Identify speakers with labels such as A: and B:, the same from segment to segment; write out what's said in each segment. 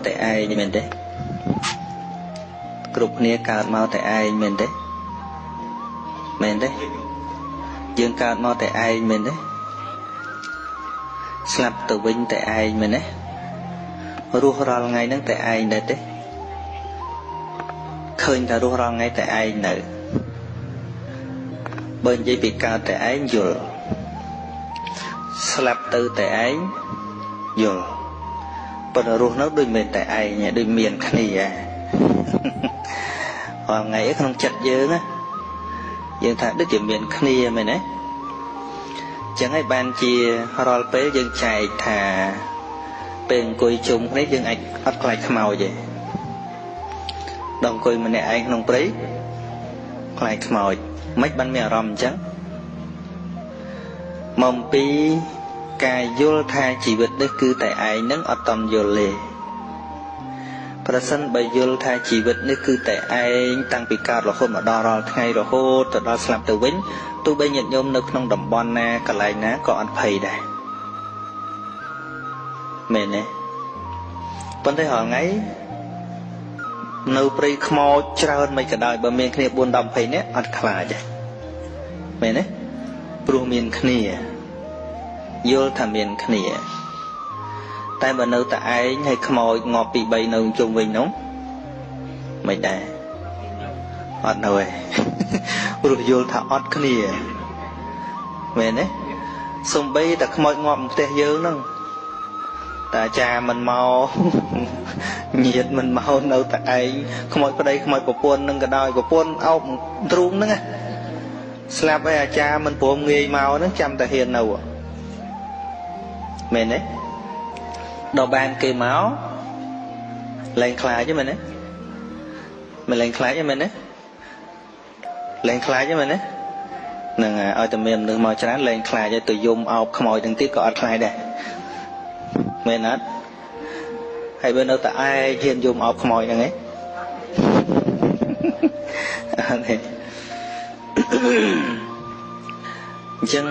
A: តែឯងមែនទេគ្រប់គ្នាកើតមកតែឯងមែនទេមែនទេយើងកើតមកតែឯងមែនទេស្លាប់ទៅវិញតែឯងមែនទេរស់រាល់ថ្ងៃហ្នឹងតែឯងដែរទេឃើញតែរស់រាល់ថ្ងៃតែឯងនៅបើនិយាយពីកើតតែឯងយល់ស្លាប់ទៅតែឯងយល់ប៉ុន្តែរស់នៅដូចមិនតែឯងដូចមានគ្នារាល់ថ្ងៃក្នុងចិត្តយើងណាយើងថាដូចជាមានគ្នាមែនទេចឹងហើយបានជារាល់ពេលយើងចែកថាពេលអង្គុយជុំគ្នាយើងអាចអត់ខ្លាចខ្មោចទេដល់អង្គុយម្នាក់ឯងក្នុងព្រៃខ្លាចខ្មោចមិនបានមានអារម្មណ៍អញ្ចឹងមកពីការយល់ថាជីវិតនេះគឺតែឯងនឹងអត់តំយល់ទេប្រសិនបើយល់ថាជីវិតនេះគឺតែឯងតាំងពីកើតរហូតមកដល់រាល់ថ្ងៃរហូតទៅដល់ស្លាប់ទៅវិញទោះបីញាតិញោមនៅក្នុងតំបន់ណាកន្លែងណាក៏អត់ភ័យដែរមែនទេប៉ុន្តែរាល់ថ្ងៃនៅព្រៃខ្មោចច្រើនមិនក៏ដោយបើមានគ្នា4 10 20នាក់អត់ខ្លាចទេមែនទេព្រោះមានគ្នាយល់ថាមានគ្នាតែបើនៅតែឯងហើយខ្មោចងាប់ពី3នៅជុំវិញនោះមិនដែរអត់នៅទេព្រោះយល់ថាអត់គ្នាមែនទេសំបីតែខ្មោចងាប់ផ្ទះយើងហ្នឹងតែអាចារ្យមិនមកញាតិមិនមកនៅតែឯងខ្មោចប្តីខ្មោចប្រពន្ធនឹងក៏ដោយប្រពន្ធអោបទ្រូងហ្នឹងស្លាប់ហើយអាចារ្យមិនព្រមងាយមកហ្នឹងចាំតែហ៊ាននៅមែនទេដល់បានគេមកលែងខ្លាចទេមែនទេមិនលែងខ្លាចទេមែនទេលែងខ្លាចទេមែនទេហ្នឹងឲ្យតែមានមនុស្សមកច្រើនលែងខ្លាចទៅយំអោបខ្មោចទាំងទៀតក៏អត់ខ្លាចដែរមែនអត់ហើយបើនៅតែឯងហ៊ានយំអោបខ្មោចហ្នឹងឯងអត់ទេអញ្ចឹង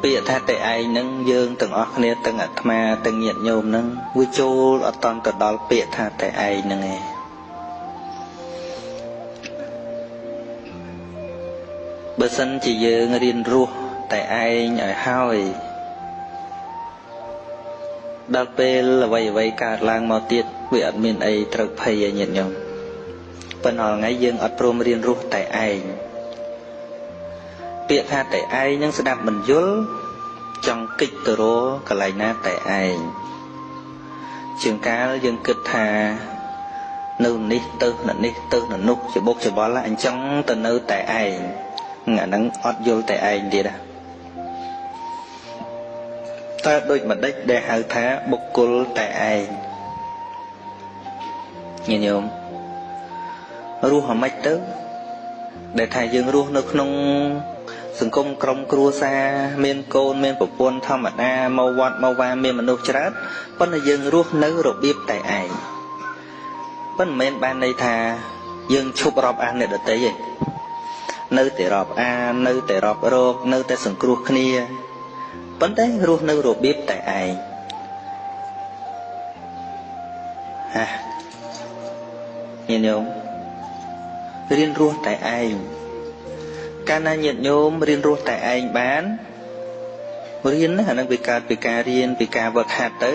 A: ពាក្យថាតែឯងហ្នឹងយើងទាំងអស់គ្នាទាំងអាត្មាទាំងញាតិញោមហ្នឹងវាចូលអត់តន់ទៅដល់ពាក្យថាតែឯងហ្នឹងឯងបើសិនជាយើងរៀនរស់តែឯងឲ្យហើយដល់ពេលអ្វីកើតឡើងមកទៀតវាអត់មានអីត្រូវភ័យឲ្យញាតិញោមប៉ុន្តែថ្ងៃយើងអត់ព្រមរៀនរស់តែឯងពាក្យថាតែឯងនឹងស្ដាប់មិនយល់ចង់គិតទៅរកកន្លែងណាតែឯងជាងកាលយើងគិតថានៅនេះទៅនៅនេះទៅនៅនោះច្បុកច្បល់អញ្ចឹងទៅនៅតែឯងអាហ្នឹងអត់យល់តែឯងទៀតតើដូចម្ដេចដែលហៅថាបុគ្គលតែឯងញាតិញោមរស់ហ្មិចទៅដែលថាយើងរស់នៅក្នុងសង្គមក្រុមគ្រួសារមានកូនមានប្រពន្ធធម្មតាមកវត្តមកវាមានមនុស្សច្រើនប៉ុន្តែយើងរស់នៅរបៀបតែឯងប៉ុន្តែមិនមែនបានន័យថាយើងឈប់រាប់អានអ្នកដទៃទេនៅតែរាប់អាននៅតែរាប់រកនៅតែសង្គ្រោះគ្នាប៉ុន្តែរស់នៅរបៀបតែឯងញាតិញោមរៀនរស់តែឯងកាលណាញាតិញោមរៀនរស់តែឯងបានរៀនណាអានឹងវាកើតពីការរៀនពីការវឹកហាត់ទៅ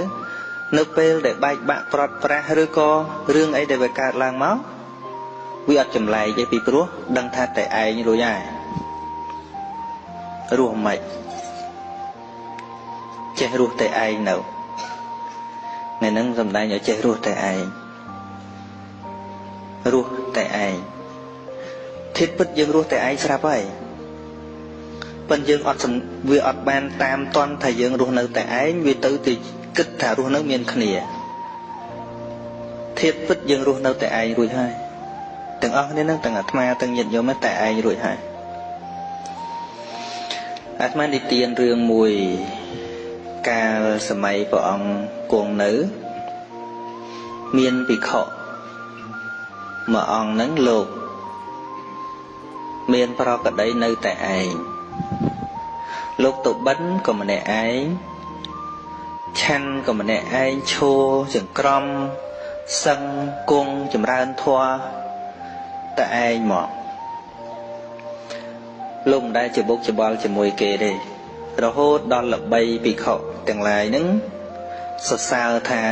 A: នៅពេលដែលបែកបាក់ប្រត់ប្រាស់ឬក៏រឿងអីដែលវាកើតឡើងមកវាអត់ចម្លែកទេពីព្រោះដឹងថាតែឯងរួចហើយរស់មិនចេះរស់តែឯងនៅថ្ងៃហ្នឹងសំដែងឲ្យចេះរស់តែឯងរស់តែឯងធៀបពិតយើងរស់តែឯងស្រាប់ហើយប៉ុន្តែយើងវាអត់បានតាមតន់ថាយើងរស់នៅតែឯងវាទៅគិតថារស់នៅមានគ្នាធៀបពិតយើងរស់នៅតែឯងរួចហើយទាំងអស់គ្នានឹងទាំងអាត្មាទាំងញាតិញោមតែឯងរួចហើយអាត្មានិទានរឿងមួយកាលសម័យព្រះអង្គគង់នៅមានភិក្ខុមួយអង្គហ្នឹងលោកមានប្រកដីនៅតែឯងលោកទៅបិណ្ឌក៏ម្នាក់ឯង ឆាន់ក៏ម្នាក់ឯងឈរចង្ក្រមសឹងគង់ចម្រើនធម៌តែឯងមកលោកមិនដែលជាបុកច្បល់ជាមួយគេទេរហូតដល់ល្បីភិក្ខុទាំងឡាយហ្នឹងសរសើរថា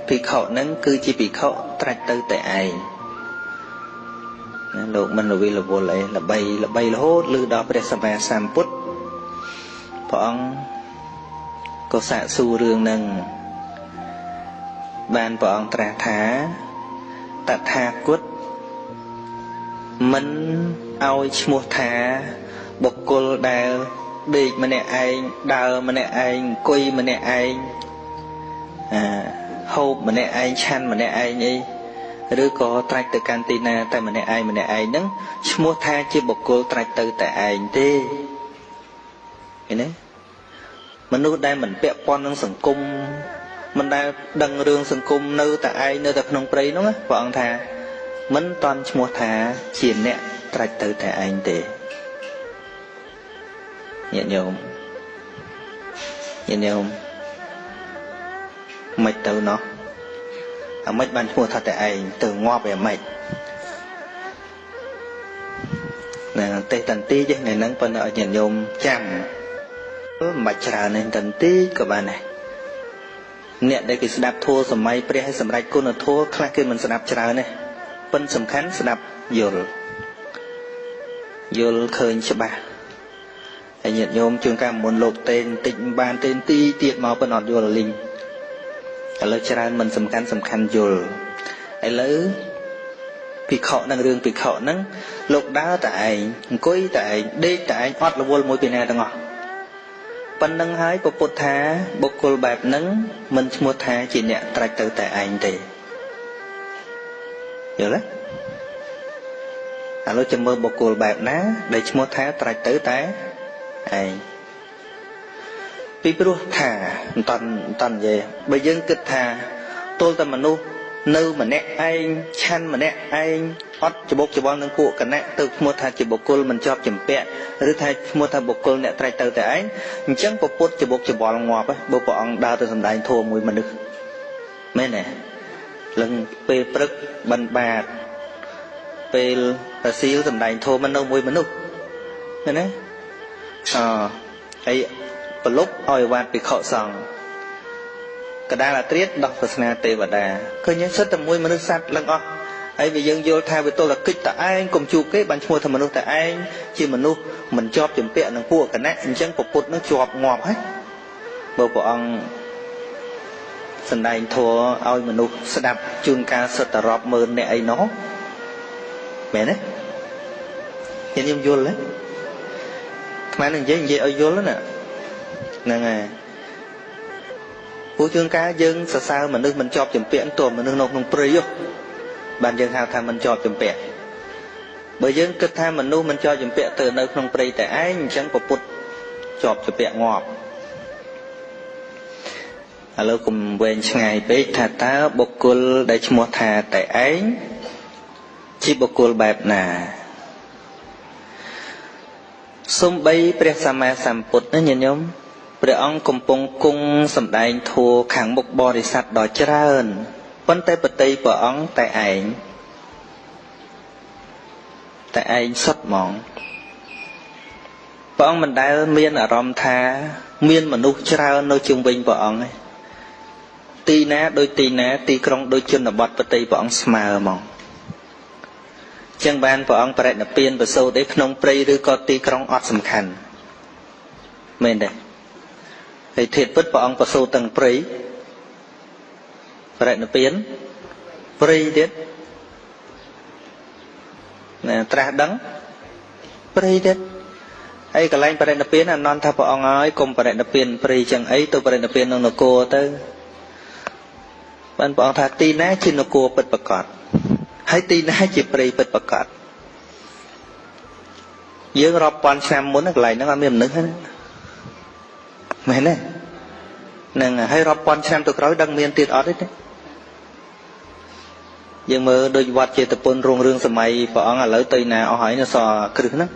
A: ភិក្ខុហ្នឹងគឺជាភិក្ខុត្រាច់ទៅតែឯងលោកមិនរវិលវល់អីល្បីរហូតឮដល់ព្រះសម្មាសម្ពុទ្ធព្រះអង្គក៏សាកសួររឿងហ្នឹងបានព្រះអង្គត្រាស់ថាតថាគតមិនឲ្យឈ្មោះថាបុគ្គលដែលដេកម្នាក់ឯងដើរម្នាក់ឯងអង្គុយម្នាក់ឯងហូបម្នាក់ឯងឆាន់ម្នាក់ឯងអីឬក៏ត្រាច់ទៅកាន់ទីណាតែម្នាក់ឯងហ្នឹងឈ្មោះថាជាបុគ្គលត្រាច់ទៅតែឯងទេឃើញទេមនុស្សដែលមិនពាក់ព័ន្ធនឹងសង្គមមិនដែលដឹងរឿងសង្គមនៅតែឯងនៅតែក្នុងព្រៃហ្នឹងព្រះអង្គថាមិនតន់ឈ្មោះថាជាអ្នកត្រាច់ទៅតែឯងទេញាតិញោមមិនទៅណោះអាមិនបានឈ្មោះថាតែឯងទៅងាប់ឯអាមិនណាទេតន្ទីចេះថ្ងៃហ្នឹងប៉ុន្តែឲ្យញាតិញោមចាំមិនបាច់ច្រើនទេតន្ទីក៏បានដែរអ្នកដែលគេស្ដាប់ធម៌សម័យព្រះឲ្យសម្រេចគុណធម៌ខ្លះគេមិនស្ដាប់ច្រើនទេប៉ុន្តែសំខាន់ស្ដាប់យល់ឃើញច្បាស់ហើយញាតិញោមជួនកាលមុនលោកទេបន្តិចបានទេទីទៀតមកប៉ុន្តែអត់យល់លីងឥឡូវច្រើនមិនសំខាន់យល់ឥឡូវភិក្ខុនឹងរឿងភិក្ខុហ្នឹងលោកដើរតែឯងអង្គុយតែឯងដេកតែឯងអត់រវល់មួយពីណាទាំងអស់ប៉ុណ្្នឹងហើយពុទ្ធថាបុគ្គលបែបហ្នឹងមិនឈ្មោះថាជាអ្នកត្រាច់ទៅតែឯងទេយល់ទេឥឡូវចាំមើលបុគ្គលបែបណាដែលឈ្មោះថាត្រាច់ទៅតែឯងពីព្រោះថាមិនតន់និយាយបើយើងគិតថាទល់តែមនុស្សនៅម្នាក់ឯងឆាន់ម្នាក់ឯងអត់ច្បុកច្បល់នឹងពួកគណៈទៅឈ្មោះថាជាបុគ្គលមិនជាប់ចម្ពាក់ឬថាឈ្មោះថាបុគ្គលអ្នកត្រាច់ទៅតែឯងអញ្ចឹងពុទ្ធច្បុកច្បល់ងាប់បើព្រះអង្គដើរទៅសម្ដែងធម៌មួយមនុស្សមែនទេឡើងពេលព្រឹកបិណ្ឌបាតពេលរសៀលសម្ដែងធម៌មិននៅមួយមនុស្សឃើញទេហើយប្រលប់ឲ្យវត្តភិក្ខុសង្ឃកដាលអាត្រៀតដោះសាសនាទេវតាឃើញសិតតែមួយមនុស្សសត្វឡើងអស់ហើយវាយើងយល់ថាវាទល់តែគិតតែឯងកុំជួបគេបានឈ្មោះថាមនុស្សតែឯងជាមនុស្សមិនជាប់ចម្ពាក់នឹងពួកគណៈអញ្ចឹងពុទ្ធនឹងជាប់ងាប់ហើយបើព្រះអង្គសម្ដែងធម៌ឲ្យមនុស្សស្ដាប់ជួនកាលសិតតែរាប់ម៉ឺនអ្នកអីណោះមែនទេខ្ញុំយល់ទេថ្មនឹងនិយាយឲ្យយល់ណាហ្នឹងហើយពួកជួនកាលយើងសរសើរមនុស្សមិនជាប់ចម្ពាក់ទោះមនុស្សនៅក្នុងព្រៃបានយើងហៅថាមិនជាប់ចម្ពាក់បើយើងគិតថាមនុស្សមិនជាប់ចម្ពាក់ទៅនៅក្នុងព្រៃតែឯងអញ្ចឹងពុទ្ធជាប់ចម្ពាក់ងាប់ឥឡូវកុំវែងឆ្ងាយពេកថាតើបុគ្គលដែលឈ្មោះថាតែឯងជាបុគ្គលបែបណាសូម្បីព្រះសម្មាសម្ពុទ្ធណាញាតិញោមព្រះអង្គកំពុងគង់សម្ដែងធម៌ខាងមុខបរិស័ទដ៏ច្រើនប៉ុន្តែបតីព្រះអង្គតែឯងសុទ្ធហ្មងព្រះអង្គមិនដែលមានអារម្មណ៍ថាមានមនុស្សច្រើននៅជុំវិញព្រះអង្គទេទីណាដូចទីណាទីក្រុងដូចជនបទបតីព្រះអង្គស្មើហ្មងចឹងបានព្រះអង្គបរិនិព្វានប្រសូតឯក្នុងព្រៃឬក៏ទីក្រុងអត់សំខាន់មែនទេហើយធាតុពិតព្រះអង្គប្រសូតទាំងព្រៃបរិនិព្វានព្រៃទៀតណាត្រាស់ដឹងព្រៃទៀតហើយកន្លែងបរិនិព្វានអនន្តថាព្រះអង្គហើយកុំបរិនិព្វានព្រៃចឹងអីទៅបរិនិព្វានក្នុងនគរទៅបានព្រះអង្គថាទីណាជានគរពិតប្រាកដហើយទីណាជាព្រៃពិតប្រាកដយើងរាប់ពាន់ឆ្នាំមុនកន្លែងហ្នឹងអត់មានមនុស្សទេមែនទេហ្នឹងហើយរាប់ពាន់ឆ្នាំទៅក្រោយដឹងមានទៀតអត់ទេយើងមើលដូចវត្តចេតពុនរងរឿងសម័យព្រះអង្គឥឡូវទៅណាអស់ហើយនៅសល់គ្រឹះហ្នឹង